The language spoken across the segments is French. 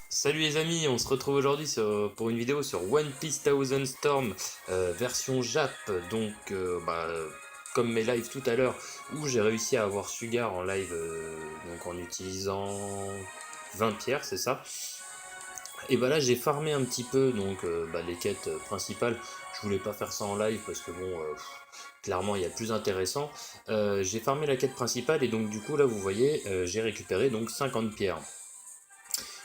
Salut les amis, on se retrouve aujourd'hui pour une vidéo sur One Piece Thousand Storm version Jap, donc comme mes lives tout à l'heure où j'ai réussi à avoir Sugar en live donc en utilisant 20 pierres, c'est ça. Et bah là j'ai farmé un petit peu donc les quêtes principales. Je voulais pas faire ça en live parce que bon clairement il y a plus intéressant. J'ai farmé la quête principale et donc du coup là vous voyez j'ai récupéré donc 50 pierres.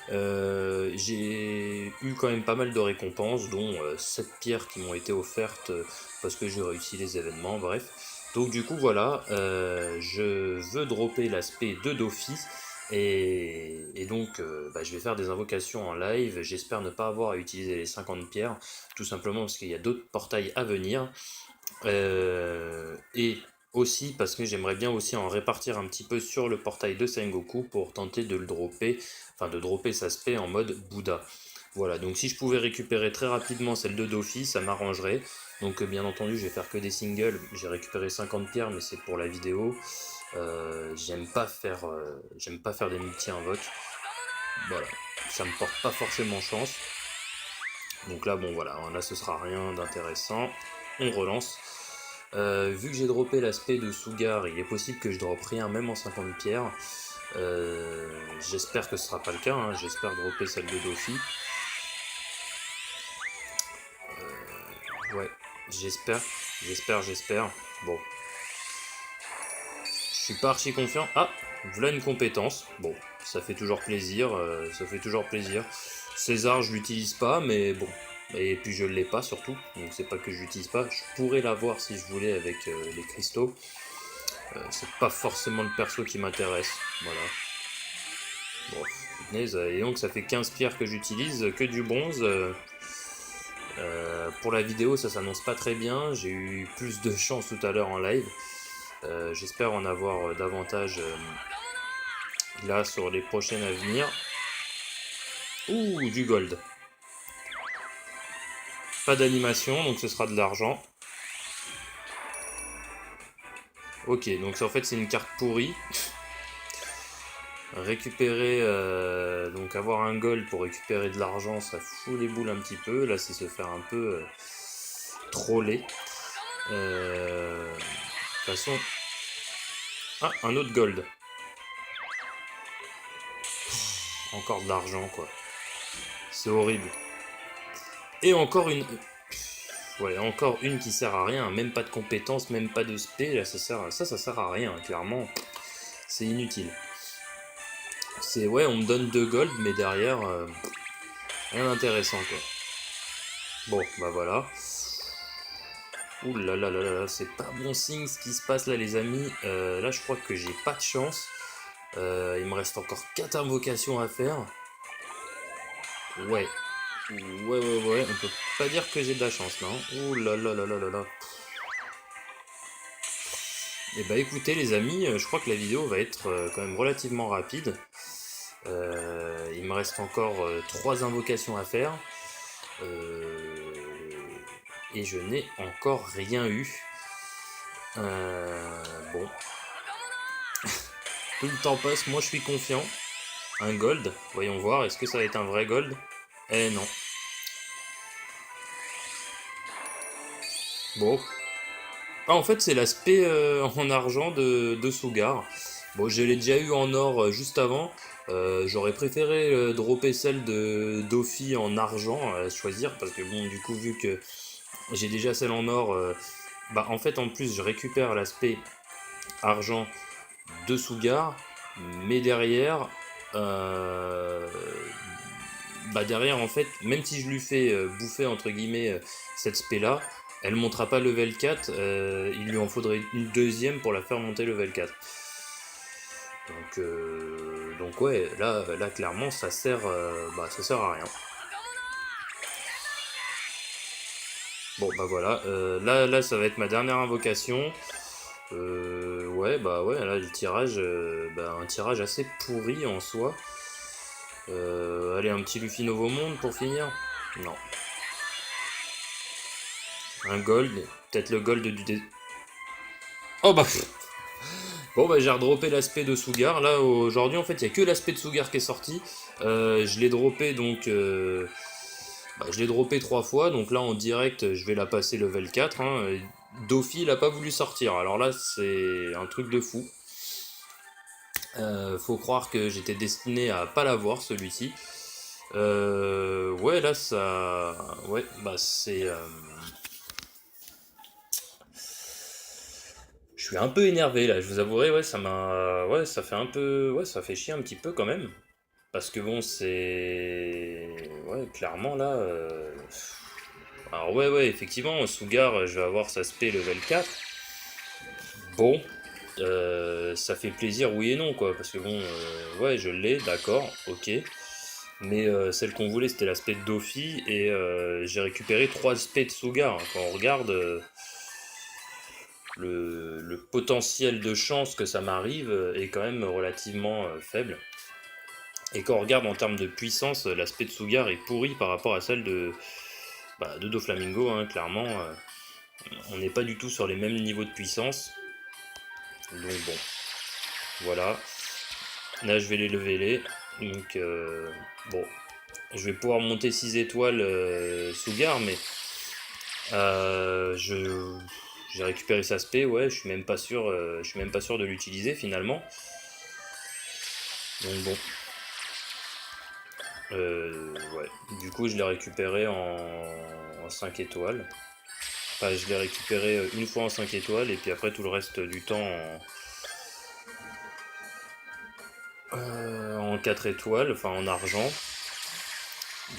J'ai eu quand même pas mal de récompenses, dont 7 pierres qui m'ont été offertes parce que j'ai réussi les événements, bref. Donc du coup voilà, je veux dropper l'aspect de Dofi, et donc je vais faire des invocations en live. J'espère ne pas avoir à utiliser les 50 pierres, tout simplement parce qu'il y a d'autres portails à venir. Et aussi parce que j'aimerais bien aussi en répartir un petit peu sur le portail de Sengoku pour tenter de le dropper, enfin de dropper sa spé en mode Bouddha. Voilà, donc si je pouvais récupérer très rapidement celle de Dofi, ça m'arrangerait. Donc bien entendu, je vais faire que des singles. J'ai récupéré 50 pierres, mais c'est pour la vidéo. J'aime pas faire des multi-invoques. Voilà, ça me porte pas forcément chance. Donc là, bon voilà, là ce sera rien d'intéressant. On relance. Vu que j'ai droppé l'aspect de Sugar, il est possible que je droppe rien même en 50 pierres. J'espère que ce sera pas le cas, hein. J'espère dropper celle de Dofi. Ouais, j'espère. Bon, je suis pas archi confiant. Ah, voilà une compétence. Bon, ça fait toujours plaisir, César, je l'utilise pas, mais bon. Et puis je l'ai pas surtout, donc c'est pas que je l'utilise pas. Je pourrais l'avoir si je voulais avec les cristaux. C'est pas forcément le perso qui m'intéresse, voilà. Bon, punaise, et donc ça fait 15 pierres que j'utilise, que du bronze. Pour la vidéo, ça s'annonce pas très bien. J'ai eu plus de chance tout à l'heure en live. J'espère en avoir davantage là sur les prochaines à venir. Ouh, du gold. Pas d'animation, donc ce sera de l'argent. Ok, donc en fait c'est une carte pourrie. Récupérer, donc avoir un gold pour récupérer de l'argent, ça fout les boules un petit peu. Là c'est se faire un peu troller. De toute façon... Ah, un autre gold. Encore de l'argent quoi. C'est horrible. Et encore une... Ouais, encore une qui sert à rien, même pas de compétences, même pas de spé, là ça sert à rien, clairement. C'est inutile. C'est, ouais, on me donne 2 gold, mais derrière, rien d'intéressant, quoi. Bon, bah voilà. Ouh là là là là, c'est pas bon signe ce qui se passe là, les amis. Là, je crois que j'ai pas de chance. Il me reste encore 4 invocations à faire. Ouais. Ouais, on peut pas dire que j'ai de la chance, non? Ouh là là là là là là. Et bah écoutez les amis, je crois que la vidéo va être quand même relativement rapide. Il me reste encore 3 invocations à faire. Et je n'ai encore rien eu. Bon. Tout le temps passe, moi je suis confiant. Un gold, voyons voir, est-ce que ça va être un vrai gold? Eh non. Bon. Ah, en fait c'est l'aspect en argent de Sugar. Bon, je l'ai déjà eu en or juste avant. J'aurais préféré dropper celle de Dofi en argent à choisir parce que bon, du coup, vu que j'ai déjà celle en or, en fait, en plus, je récupère l'aspect argent de Sugar, mais derrière, derrière, en fait, même si je lui fais bouffer entre guillemets cette spé là, elle ne montera pas level 4, il lui en faudrait une deuxième pour la faire monter level 4. Donc ouais, là clairement ça sert à rien. Bon bah voilà, là ça va être ma dernière invocation. Ouais là le tirage, un tirage assez pourri en soi. Allez, un petit Luffy Nouveau Monde pour finir. Non. Un gold, peut-être le gold du... Oh bah bon bah j'ai redroppé l'aspect de Sugar. Là aujourd'hui en fait il n'y a que l'aspect de Sugar qui est sorti. Je l'ai droppé donc... je l'ai droppé 3 fois, donc là en direct je vais la passer level 4. Hein. Dofi il a pas voulu sortir, alors là c'est un truc de fou. Faut croire que j'étais destiné à pas l'avoir celui-ci. Ouais là ça... Ouais bah c'est... Je suis un peu énervé là, je vous avouerai, ouais ça m'a... Ouais ça fait un peu... Ouais ça fait chier un petit peu quand même. Parce que bon c'est... Ouais clairement là... Alors ouais effectivement, Sugar je vais avoir sa spé level 4. Bon, ça fait plaisir, oui et non, quoi. Parce que bon, ouais, je l'ai, d'accord, ok. Mais celle qu'on voulait, c'était l'aspect de Dofi. Et j'ai récupéré 3 aspects de Sugar. Quand on regarde le potentiel de chance que ça m'arrive est quand même relativement faible. Et quand on regarde en termes de puissance, l'aspect de Sugar est pourri par rapport à celle de Doflamingo, hein, clairement. On n'est pas du tout sur les mêmes niveaux de puissance. Donc bon, voilà. Là, je vais les leveler. Donc, bon, je vais pouvoir monter 6 étoiles Sugar, mais j'ai récupéré sa spé, ouais, je suis même pas sûr de l'utiliser finalement. Donc bon, ouais, du coup, je l'ai récupéré en 5 étoiles. Enfin, je l'ai récupéré une fois en 5 étoiles, et puis après tout le reste du temps en 4 étoiles, enfin en argent.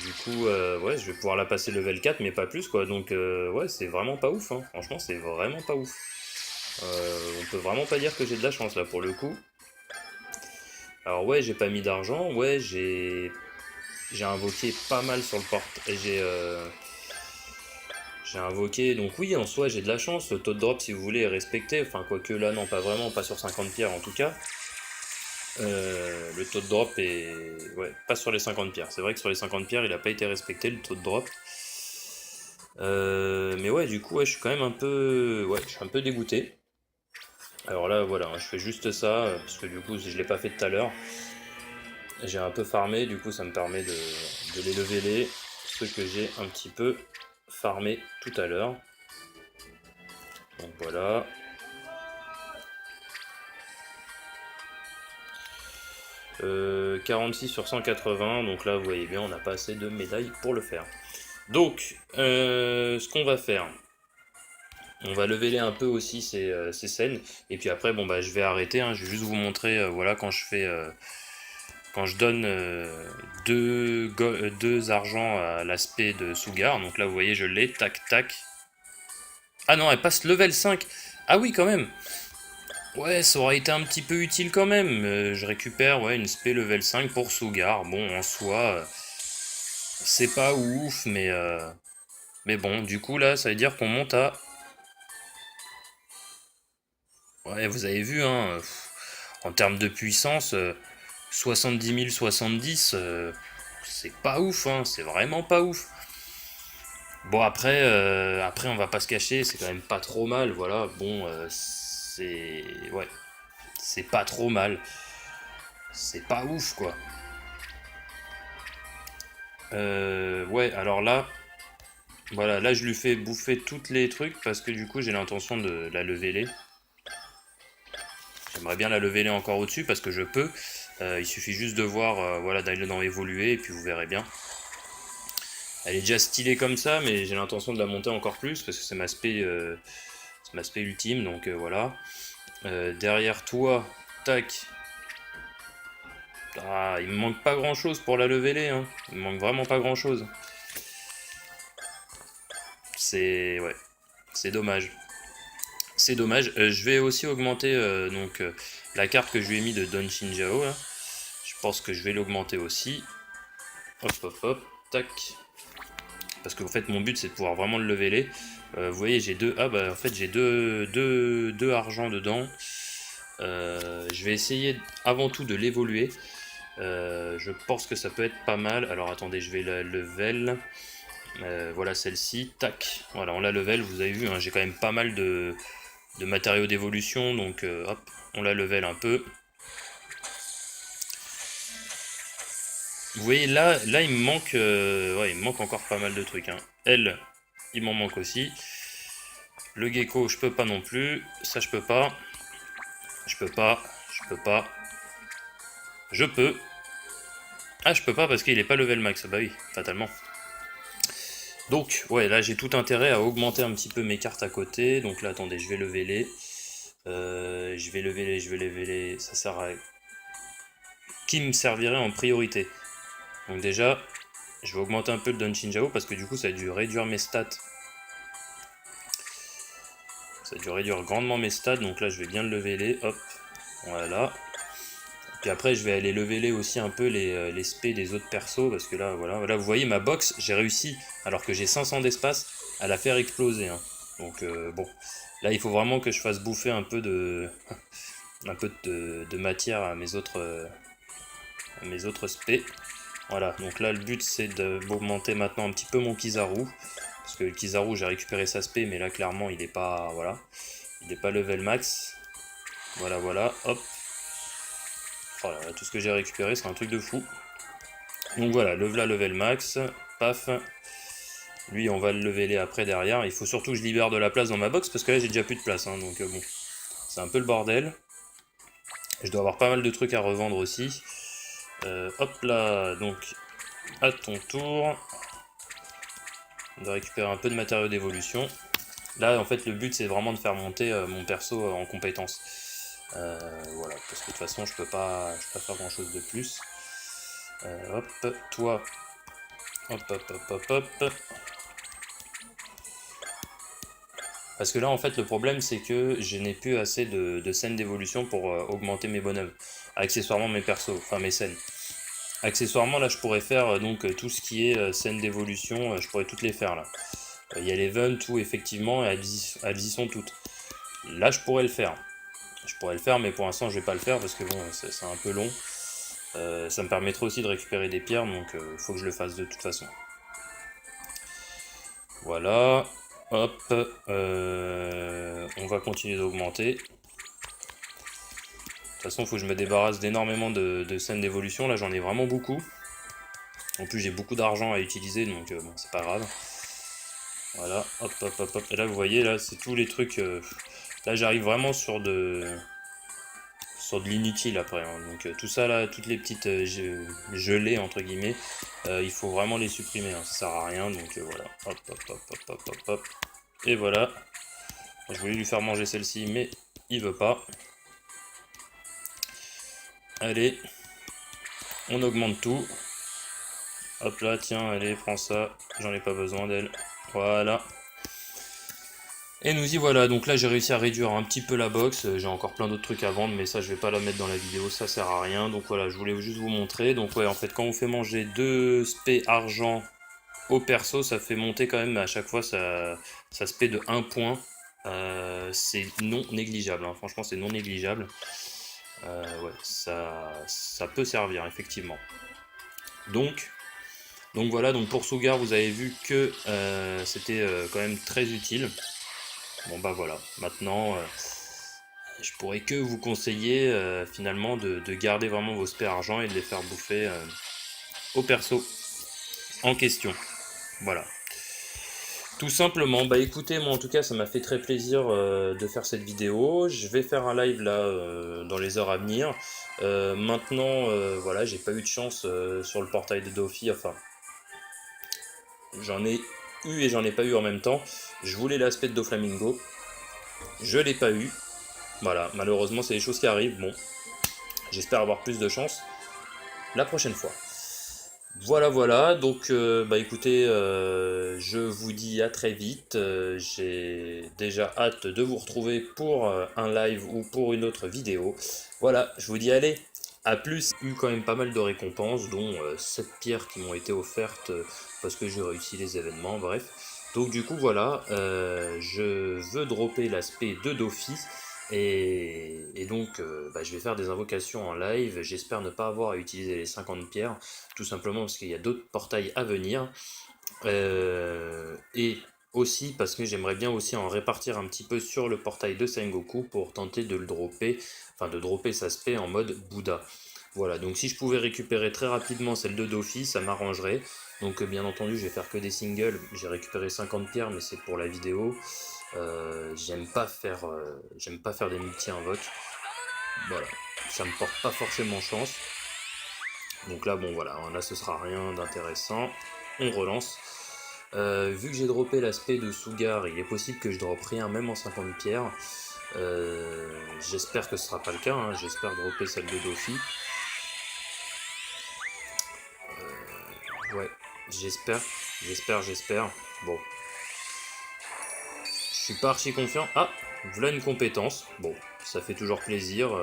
Du coup, ouais, je vais pouvoir la passer level 4, mais pas plus, quoi. Donc, ouais, c'est vraiment pas ouf, hein. Franchement, c'est vraiment pas ouf. On peut vraiment pas dire que j'ai de la chance, là, pour le coup. Alors, ouais, j'ai pas mis d'argent. Ouais, j'ai invoqué pas mal sur le porte. J'ai invoqué, donc oui, en soi, j'ai de la chance. Le taux de drop, si vous voulez, est respecté. Enfin, quoique là, non, pas vraiment, pas sur 50 pierres, en tout cas. Le taux de drop est... Ouais, pas sur les 50 pierres. C'est vrai que sur les 50 pierres, il a pas été respecté, le taux de drop. Mais ouais, du coup, ouais, je suis quand même un peu... Ouais, je suis un peu dégoûté. Alors là, voilà, hein, je fais juste ça, parce que du coup, je l'ai pas fait tout à l'heure. J'ai un peu farmé, du coup, ça me permet de les leveler, ce que j'ai un petit peu farmé tout à l'heure. Donc voilà. Euh, 46 sur 180, donc là, vous voyez bien, on n'a pas assez de médailles pour le faire. Donc, ce qu'on va faire, on va leveler un peu aussi ces scènes. Et puis après, bon bah je vais arrêter. Hein. Je vais juste vous montrer, voilà, quand je fais, quand je donne deux argents à l'aspect de Sugar. Donc là, vous voyez, je l'ai, tac tac. Ah non, elle passe level 5. Ah oui, quand même. Ouais, ça aurait été un petit peu utile quand même. Je récupère, ouais, une spé level 5 pour Sugar. Bon, en soi, c'est pas ouf, mais bon, du coup là, ça veut dire qu'on monte à... Ouais, vous avez vu, hein, en termes de puissance, 70 000, 70, c'est pas ouf, hein, c'est vraiment pas ouf. Bon, après, on va pas se cacher, c'est quand même pas trop mal, voilà. Bon, c'est. Ouais, c'est pas trop mal. C'est pas ouf, quoi. Ouais, alors là, voilà, là je lui fais bouffer toutes les trucs parce que du coup j'ai l'intention de la leveler. J'aimerais bien la leveler encore au-dessus parce que je peux. Il suffit juste de voir, voilà, d'aller dans évoluer et puis vous verrez bien. Elle est déjà stylée comme ça, mais j'ai l'intention de la monter encore plus parce que c'est ma spé ultime, donc voilà. Derrière toi, tac. Ah, il me manque pas grand chose pour la leveler, hein. Il me manque vraiment pas grand chose. C'est. Ouais, c'est dommage. C'est dommage. Je vais aussi augmenter la carte que je lui ai mis de Don Shinjao. Là. Je pense que je vais l'augmenter aussi. Hop, hop, hop, tac. Parce que en fait, mon but c'est de pouvoir vraiment le leveler. Vous voyez, j'ai deux. Ah bah en fait, j'ai deux argent dedans. Je vais essayer avant tout de l'évoluer. Je pense que ça peut être pas mal. Alors attendez, je vais la level. Voilà celle-ci, tac, voilà on la level, vous avez vu, hein, j'ai quand même pas mal de matériaux d'évolution, donc hop, on la level un peu. Vous voyez là il me manque, ouais, il me manque encore pas mal de trucs. Hein. Elle, il m'en manque aussi. Le gecko, je peux pas non plus. Ça, je peux pas. Je peux pas. Je peux pas. Je peux. Ah, je peux pas parce qu'il est pas level max. Bah oui, fatalement. Donc, ouais, là j'ai tout intérêt à augmenter un petit peu mes cartes à côté. Donc là, attendez, je vais lever les. Je vais lever les, je vais lever les. Ça sert à. Qui me servirait en priorité? Donc déjà, je vais augmenter un peu le Donchinjao parce que du coup, ça a dû réduire mes stats. Ça a dû réduire grandement mes stats. Donc là, je vais bien le lever les. Hop, voilà. Puis après, je vais aller leveler aussi un peu les spés des autres persos, parce que là, voilà, vous voyez, ma box, j'ai réussi, alors que j'ai 500 d'espace, à la faire exploser. Hein. Donc, bon, là, il faut vraiment que je fasse bouffer un peu de, de matière à mes autres spés. Voilà, donc là, le but, c'est d'augmenter maintenant un petit peu mon Kizaru, parce que le Kizaru, j'ai récupéré sa spé, mais là, clairement, il n'est pas, voilà, il n'est pas level max. Voilà, voilà, hop. Oh là, tout ce que j'ai récupéré, c'est un truc de fou. Donc voilà, level max, paf. Lui, on va le leveler après derrière. Il faut surtout que je libère de la place dans ma box, parce que là, j'ai déjà plus de place. Hein, donc bon, c'est un peu le bordel. Je dois avoir pas mal de trucs à revendre aussi. Hop là, donc à ton tour. On doit récupérer un peu de matériaux d'évolution. Là, en fait, le but, c'est vraiment de faire monter mon perso en compétences. Voilà, parce que de toute façon, je peux pas faire grand chose de plus. Hop, toi. Hop, hop, hop, hop, hop. Parce que là, en fait, le problème, c'est que je n'ai plus assez de scènes d'évolution pour augmenter mes bonhommes. Accessoirement, mes persos, enfin mes scènes. Accessoirement, là, je pourrais faire donc tout ce qui est scènes d'évolution, je pourrais toutes les faire, là. Il y a l'event, tout, effectivement, et elles y sont toutes. Là, je pourrais le faire. Je pourrais le faire, mais pour l'instant, je vais pas le faire, parce que bon, c'est un peu long. Ça me permettrait aussi de récupérer des pierres, donc il faut que je le fasse de toute façon. Voilà. Hop. On va continuer d'augmenter. De toute façon, il faut que je me débarrasse d'énormément de scènes d'évolution. Là, j'en ai vraiment beaucoup. En plus, j'ai beaucoup d'argent à utiliser, donc bon, c'est pas grave. Voilà, hop, hop, hop, hop. Et là, vous voyez, là, c'est tous les trucs... là, j'arrive vraiment sur de l'inutile après. Hein. Donc tout ça, là, toutes les petites gelées, entre guillemets, il faut vraiment les supprimer. Hein. Ça sert à rien, donc voilà. Hop, hop, hop, hop, hop, hop, hop. Et voilà. Je voulais lui faire manger celle-ci, mais il veut pas. Allez, on augmente tout. Hop là, tiens, allez, prends ça. J'en ai pas besoin d'elle. Voilà. Et nous y voilà. Donc là, j'ai réussi à réduire un petit peu la box. J'ai encore plein d'autres trucs à vendre, mais ça, je vais pas la mettre dans la vidéo. Ça sert à rien. Donc voilà, je voulais juste vous montrer. Donc ouais, en fait, quand on fait manger 2 spé argent au perso, ça fait monter quand même à chaque fois ça spé de 1 point. C'est non négligeable. Hein. Franchement, c'est non négligeable. Ouais, ça peut servir, effectivement. Donc voilà, donc pour Sugar, vous avez vu que c'était quand même très utile. Bon bah voilà, maintenant je pourrais que vous conseiller finalement de garder vraiment vos spé argent et de les faire bouffer au perso en question. Voilà. Tout simplement, bah écoutez, moi en tout cas ça m'a fait très plaisir de faire cette vidéo. Je vais faire un live là dans les heures à venir. Maintenant, voilà, j'ai pas eu de chance sur le portail de Dofi, enfin, j'en ai eu et j'en ai pas eu en même temps. Je voulais l'aspect de Doflamingo, je l'ai pas eu. Voilà, malheureusement c'est des choses qui arrivent. Bon, j'espère avoir plus de chance la prochaine fois. Voilà, voilà, donc bah écoutez, je vous dis à très vite, j'ai déjà hâte de vous retrouver pour un live ou pour une autre vidéo. Voilà, je vous dis allez, à plus. J'ai eu quand même pas mal de récompenses, dont 7 pierres qui m'ont été offertes parce que j'ai réussi les événements, bref. Donc du coup voilà, je veux dropper l'aspect de Dofi. Et donc, bah, je vais faire des invocations en live. J'espère ne pas avoir à utiliser les 50 pierres, tout simplement parce qu'il y a d'autres portails à venir. Et aussi parce que j'aimerais bien aussi en répartir un petit peu sur le portail de Sengoku pour tenter de le dropper, enfin de dropper sa spé en mode Bouddha. Voilà, donc si je pouvais récupérer très rapidement celle de Dofi, ça m'arrangerait. Donc bien entendu, je vais faire que des singles. J'ai récupéré 50 pierres, mais c'est pour la vidéo. J'aime pas faire des multi-invoques. Voilà, ça me porte pas forcément chance. Donc là, bon voilà, là ce sera rien d'intéressant. On relance. Vu que j'ai droppé l'aspect de Sugar, il est possible que je droppe rien, même en 50 pierres. J'espère que ce sera pas le cas, hein. J'espère dropper celle de Dofi. Ouais, j'espère. Bon, je suis pas archi confiant. Ah, voilà une compétence. Bon, ça fait toujours plaisir,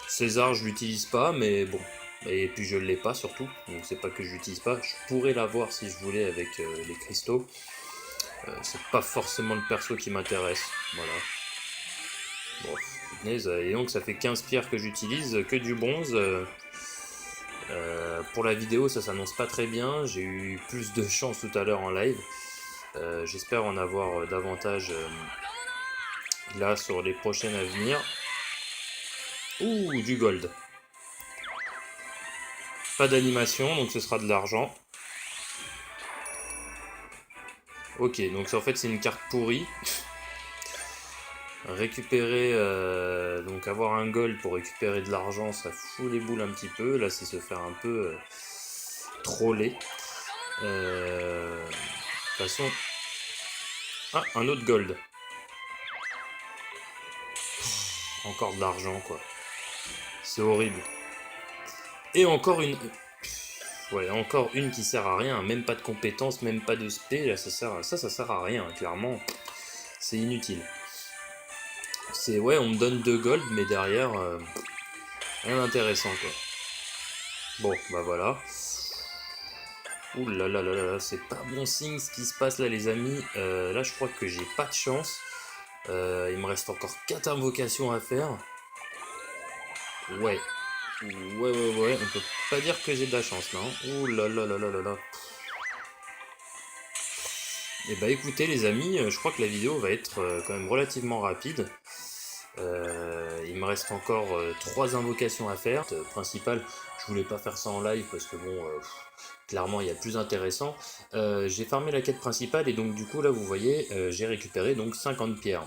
César, je l'utilise pas, mais bon. Et puis je l'ai pas surtout, donc c'est pas que je l'utilise pas. Je pourrais l'avoir si je voulais avec les cristaux. C'est pas forcément le perso qui m'intéresse, voilà. Bon, punaise, et donc ça fait 15 pierres que j'utilise, que du bronze. Pour la vidéo, ça s'annonce pas très bien. J'ai eu plus de chance tout à l'heure en live. J'espère en avoir davantage là sur les prochaines à venir. Ouh, du gold. Pas d'animation, donc ce sera de l'argent. Ok, donc en fait c'est une carte pourrie. Récupérer, donc avoir un gold pour récupérer de l'argent, ça fout les boules un petit peu. Là, c'est se faire un peu troller. De toute façon... Ah, un autre gold. Encore de l'argent, quoi. C'est horrible. Et encore une... Ouais, encore une qui sert à rien. Même pas de compétences, même pas de spé. Là, ça sert à rien, clairement. C'est inutile. C'est... Ouais, on me donne 2 gold, mais derrière... rien d'intéressant, quoi. Bon, bah voilà. Ouh là là là là, c'est pas bon signe ce qui se passe là, les amis. Là, je crois que j'ai pas de chance. Il me reste encore 4 invocations à faire. Ouais. Ouais. On peut pas dire que j'ai de la chance, là. Ouh là là là là là là. Et bah écoutez, les amis, je crois que la vidéo va être quand même relativement rapide. Il me reste encore 3 invocations à faire. Principale, je voulais pas faire ça en live parce que bon, clairement il y a plus intéressant. J'ai farmé la quête principale et donc du coup là vous voyez, j'ai récupéré donc 50 pierres.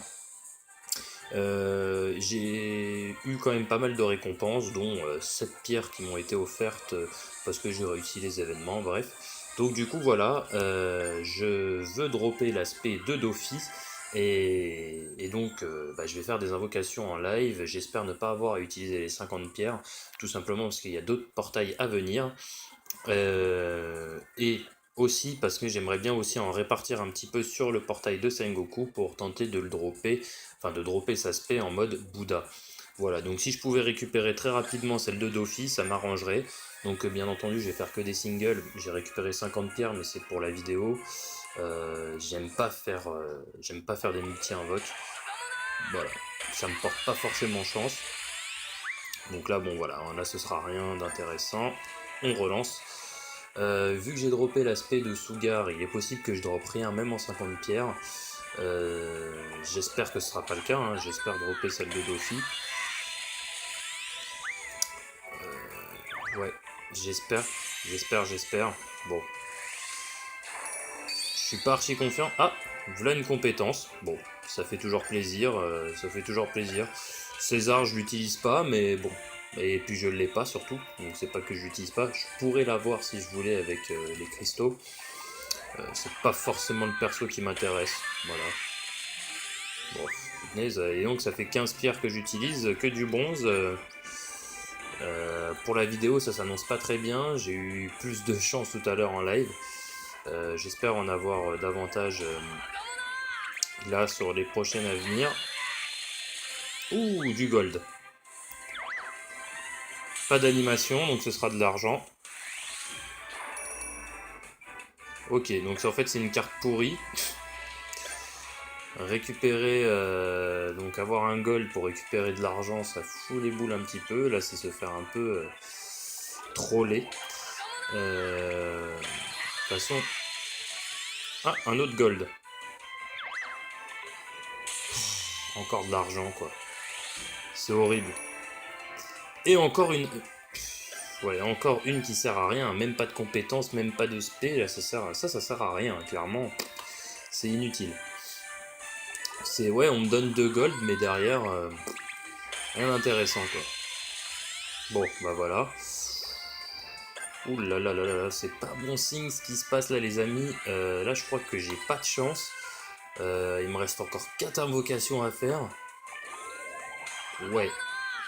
J'ai eu quand même pas mal de récompenses, dont 7 pierres qui m'ont été offertes parce que j'ai réussi les événements, bref. Donc du coup voilà, je veux dropper l'aspect de Dofi. Et donc bah, je vais faire des invocations en live, j'espère ne pas avoir à utiliser les 50 pierres, tout simplement parce qu'il y a d'autres portails à venir. Et aussi parce que j'aimerais bien aussi en répartir un petit peu sur le portail de Sengoku pour tenter de le dropper, enfin de dropper sa spé en mode Bouddha. Voilà, donc si je pouvais récupérer très rapidement celle de Dofi, ça m'arrangerait. Donc bien entendu, je vais faire que des singles. J'ai récupéré 50 pierres, mais c'est pour la vidéo. J'aime pas faire des multi-invoques. Voilà, ça me porte pas forcément chance. Donc là, bon voilà, là ce sera rien d'intéressant. On relance. Vu que j'ai droppé l'aspect de Sugar, il est possible que je droppe rien, même en 50 pierres. J'espère que ce sera pas le cas, hein. J'espère dropper celle de Dofi. Ouais, j'espère. Bon. Je suis pas archi confiant. Ah, voilà une compétence. Bon, ça fait toujours plaisir, César, je l'utilise pas, mais bon. Et puis je l'ai pas surtout, donc c'est pas que je l'utilise pas. Je pourrais l'avoir si je voulais avec les cristaux. C'est pas forcément le perso qui m'intéresse, voilà. Bon, punaise, et donc ça fait 15 pierres que j'utilise, que du bronze. Pour la vidéo, ça s'annonce pas très bien. J'ai eu plus de chance tout à l'heure en live. J'espère en avoir davantage là sur les prochaines à venir. Ouh, du gold. Pas d'animation, donc ce sera de l'argent. Ok, donc en fait c'est une carte pourrie. Récupérer, donc avoir un gold pour récupérer de l'argent, ça fout les boules un petit peu. Là, c'est se faire un peu troller. De toute façon... Ah, un autre gold. Encore de l'argent, quoi. C'est horrible. Et encore une... Ouais, encore une qui sert à rien. Même pas de compétences, même pas de spé. Là, ça sert à rien, clairement. C'est inutile. C'est... Ouais, on me donne 2 gold, mais derrière... rien d'intéressant, quoi. Bon, bah voilà. Ouh là là là là, c'est pas bon signe ce qui se passe là, les amis. Là, je crois que j'ai pas de chance. Il me reste encore 4 invocations à faire. Ouais.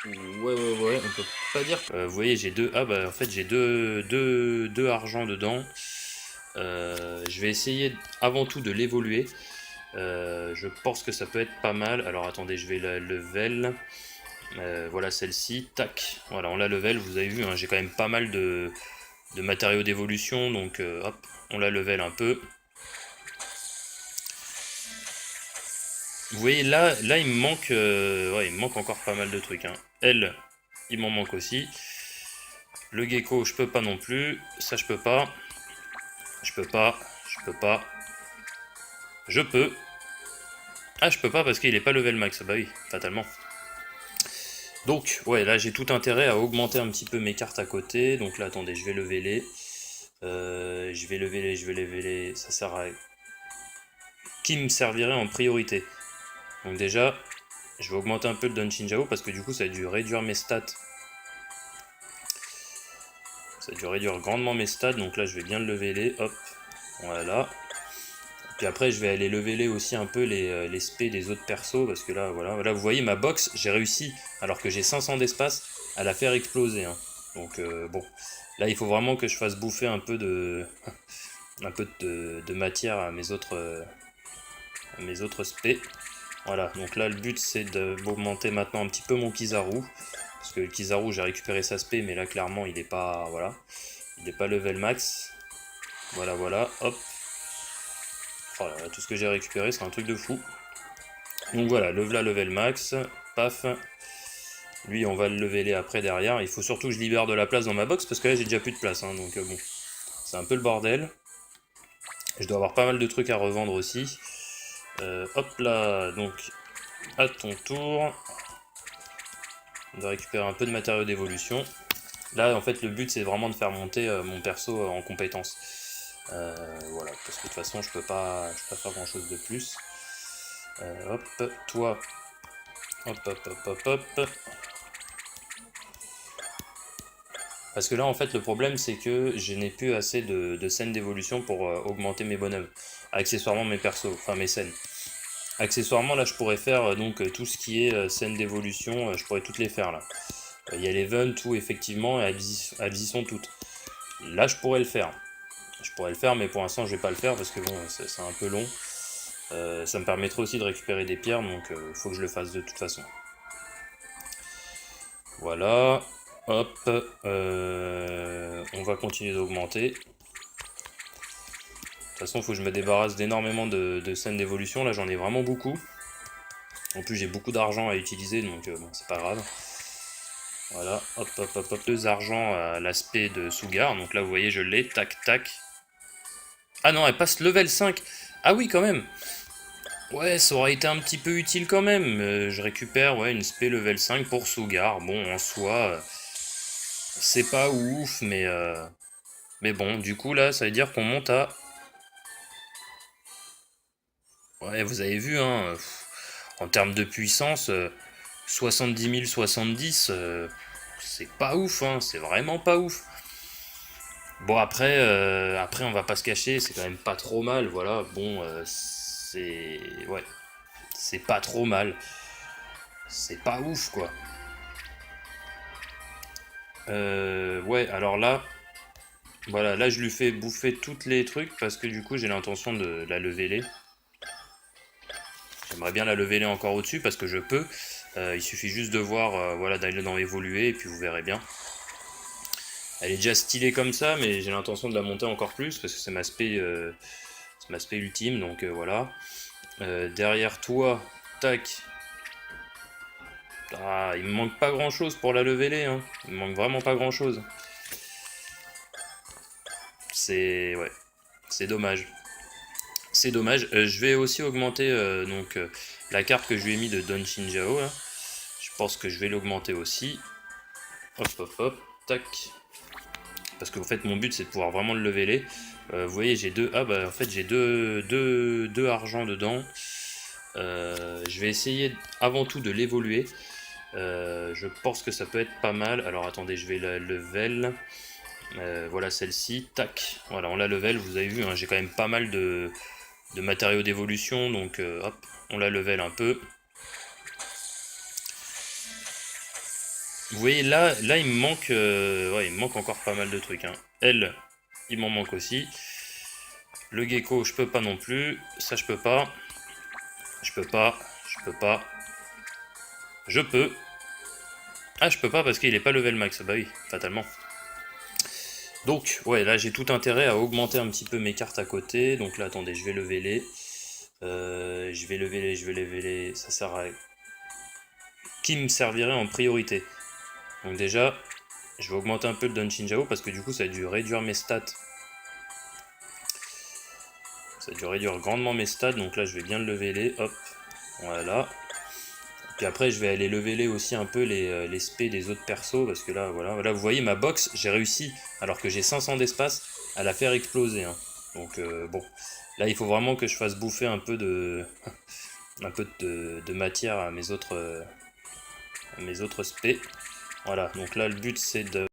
Ouais, on peut pas dire. Vous voyez, j'ai deux. Ah bah en fait, j'ai deux argent dedans. Je vais essayer avant tout de l'évoluer. Je pense que ça peut être pas mal. Alors attendez, je vais la level. Voilà celle-ci. Tac. Voilà, on la level. Vous avez vu, hein, j'ai quand même pas mal de matériaux d'évolution. Donc hop, on la level un peu. Vous voyez là il me manque, ouais, il me manque encore pas mal de trucs. Hein. Elle, il m'en manque aussi. Le gecko, je peux pas non plus. Ça, je peux pas. Je peux pas. Je peux pas. Je peux. Ah, je peux pas parce qu'il est pas level max. Bah oui, fatalement. Donc, ouais, là, j'ai tout intérêt à augmenter un petit peu mes cartes à côté. Donc là, attendez, je vais leveler. Je vais leveler. Ça sert à... Qui me servirait en priorité? Donc déjà, je vais augmenter un peu le Donchinjao parce que du coup, ça a dû réduire mes stats. Ça a dû réduire grandement mes stats. Donc là, je vais bien le leveler. Hop, voilà. Puis après, je vais aller leveler aussi un peu les spés des autres persos, parce que là, voilà, vous voyez, ma box, j'ai réussi, alors que j'ai 500 d'espace, à la faire exploser. Hein. Donc, bon, là, il faut vraiment que je fasse bouffer un peu de, de matière à mes autres spés. Voilà, donc là, le but, c'est d'augmenter maintenant un petit peu mon Kizaru, parce que le Kizaru, j'ai récupéré sa spé, mais là, clairement, il n'est pas, voilà, il n'est pas level max. Voilà, hop. Oh là, tout ce que j'ai récupéré, c'est un truc de fou. Donc voilà, level max, paf. Lui, on va le leveler après derrière. Il faut surtout que je libère de la place dans ma box, parce que là, j'ai déjà plus de place. Hein, donc bon, c'est un peu le bordel. Je dois avoir pas mal de trucs à revendre aussi. Hop là, donc, à ton tour. On va récupérer un peu de matériaux d'évolution. Là, en fait, le but, c'est vraiment de faire monter mon perso en compétences. Voilà, parce que de toute façon, je peux pas faire grand chose de plus. Hop, toi. Hop. Parce que là, en fait, le problème, c'est que je n'ai plus assez de scènes d'évolution pour augmenter mes bonhommes. Accessoirement, mes persos, enfin mes scènes. Accessoirement, là, je pourrais faire donc tout ce qui est scènes d'évolution, je pourrais toutes les faire, là. Il y a l'event, tout, effectivement, et elles y sont toutes. Là, je pourrais le faire. Je pourrais le faire, mais pour l'instant, je vais pas le faire, parce que bon, c'est un peu long. Ça me permettrait aussi de récupérer des pierres, donc il faut que je le fasse de toute façon. Voilà. Hop. On va continuer d'augmenter. De toute façon, il faut que je me débarrasse d'énormément de scènes d'évolution. Là, j'en ai vraiment beaucoup. En plus, j'ai beaucoup d'argent à utiliser, donc bon, c'est pas grave. Voilà, hop. 2 argents à l'aspect de Sugar. Donc là, vous voyez, je l'ai. Tac. Ah non, elle passe level 5. Ah oui, quand même. Ouais, ça aurait été un petit peu utile quand même. Je récupère une spé level 5 pour Sugar. Bon, en soi, c'est pas ouf, mais bon, du coup, là, ça veut dire qu'on monte à... Ouais, vous avez vu, hein, en termes de puissance, 70 070, c'est pas ouf, hein, c'est vraiment pas ouf. Bon, après, on va pas se cacher, c'est quand même pas trop mal, voilà. Bon, c'est... Ouais, c'est pas trop mal. C'est pas ouf, quoi. Ouais, alors là... Voilà, là je lui fais bouffer toutes les trucs parce que du coup j'ai l'intention de la leveler. J'aimerais bien la leveler encore au-dessus parce que je peux. Il suffit juste de voir, voilà, d'aller dans évoluer et puis vous verrez bien. Elle est déjà stylée comme ça, mais j'ai l'intention de la monter encore plus parce que c'est ma spé ultime, donc voilà. Derrière toi, tac. Ah, il me manque pas grand chose pour la leveler, hein. Il me manque vraiment pas grand chose. C'est... Ouais. C'est dommage. C'est dommage. Je vais aussi augmenter la carte que je lui ai mis de Don Chinjao. Là. Je pense que je vais l'augmenter aussi. Hop, hop, hop. Tac. Parce que en fait, mon but, c'est de pouvoir vraiment le leveler. Vous voyez, j'ai deux... Ah bah en fait, j'ai deux argent dedans. Je vais essayer avant tout de l'évoluer. Je pense que ça peut être pas mal. Alors attendez, je vais la level. Voilà celle-ci. Tac. Voilà, on la level. Vous avez vu, hein, j'ai quand même pas mal de matériaux d'évolution. Donc hop, on la level un peu. Vous voyez, là il me manque ouais, il me manque encore pas mal de trucs. Hein. Elle, il m'en manque aussi. Le gecko, je peux pas non plus. Ça, je peux pas. Je peux pas. Je peux pas. Je peux. Ah, je peux pas parce qu'il est pas level max. Bah oui, fatalement. Donc, ouais, là, j'ai tout intérêt à augmenter un petit peu mes cartes à côté. Donc là, attendez, je vais leveler. Je vais leveler. Ça sert à... Qui me servirait en priorité? Donc déjà, je vais augmenter un peu le Don Chinjao parce que du coup, ça a dû réduire mes stats. Ça a dû réduire grandement mes stats. Donc là, je vais bien le leveler. Hop, voilà. Puis après, je vais aller leveler aussi un peu les spés des autres persos, parce que là, voilà, vous voyez, ma box, j'ai réussi, alors que j'ai 500 d'espace, à la faire exploser. Hein. Donc, bon, là, il faut vraiment que je fasse bouffer un peu de, de matière à mes autres spés. Voilà, donc là, le but, c'est de...